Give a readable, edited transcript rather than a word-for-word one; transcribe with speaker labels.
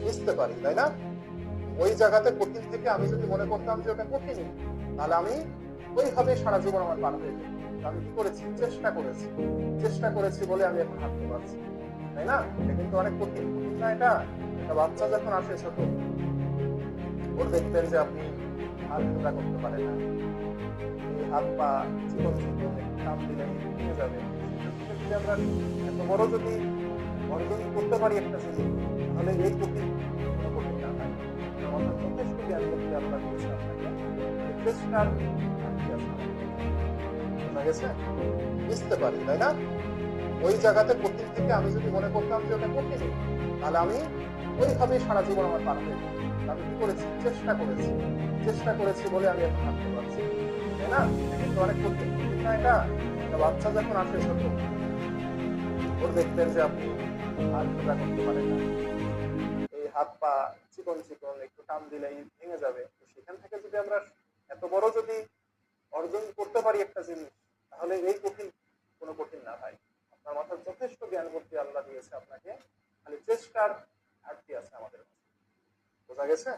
Speaker 1: বুঝতে পারি, তাই না? ওই জায়গাতে কঠিন থেকে আমি যদি মনে করতাম যে ওটা কঠিন, তাহলে আমি ওইভাবে সারা জীবন আমার পার হয়ে যেত। আমি কি করেছি? চেষ্টা করেছি। চেষ্টা করেছি বলে আমি এখন হাঁটতে পারছি, তাই না? এটা কিন্তু অনেক কঠিন, কঠিন না এটা? একটা বাচ্চা যখন আসে ছোট, ওর দেখবেন যে আপনি হাত সোজা করতে পারে না, এই হাত পা চিকন চিকন, একটু চাপ দিলে ভেঙে যাবে। সেখান থেকে যদি আমরা এত বড় যদি অর্জন করতে পারি একটা জিনিস, তাহলে এই কঠিন কোনো কঠিন না হয়। আপনার মাথার যথেষ্ট জ্ঞান করতে আল্লাহ দিয়েছে আপনাকে, চেষ্টার ঘাটতি আছে আমাদের। বোঝা গেছে? বুঝতে পারি, তাই না? ওই জায়গাতে কঠিন থেকে আমি যদি মনে করতাম যে ওটা কঠিন, তাহলে আমি ওইভাবে সারা জীবন আমার পার হয়ে যেত। আমি কি করেছি? চেষ্টা করেছি। চেষ্টা করেছি বলে আমি এখন হাঁটতে পারছি, তাই না? এটা কিন্তু অনেক কঠিন, কঠিন না এটা? একটা বাচ্চা যখন আসে ছোট, ওর দেখবেন যে আপনি হাত সোজা করতে পারেন না, এই হাত পা চিকন চিকন, একটু টান দিলেই ভেঙে যাবে। তো সেখান থেকে যদি আমরা এত বড় যদি অর্জন করতে পারি একটা জিনিস, তাহলে এই কঠিন কোনো কঠিন না ভাই। আপনার মাথার যথেষ্ট জ্ঞান বুদ্ধি আল্লাহ দিয়েছে আপনাকে, খালি চেষ্টার ঘাটতি আছে আমাদের মাঝে। বোঝা গেছে?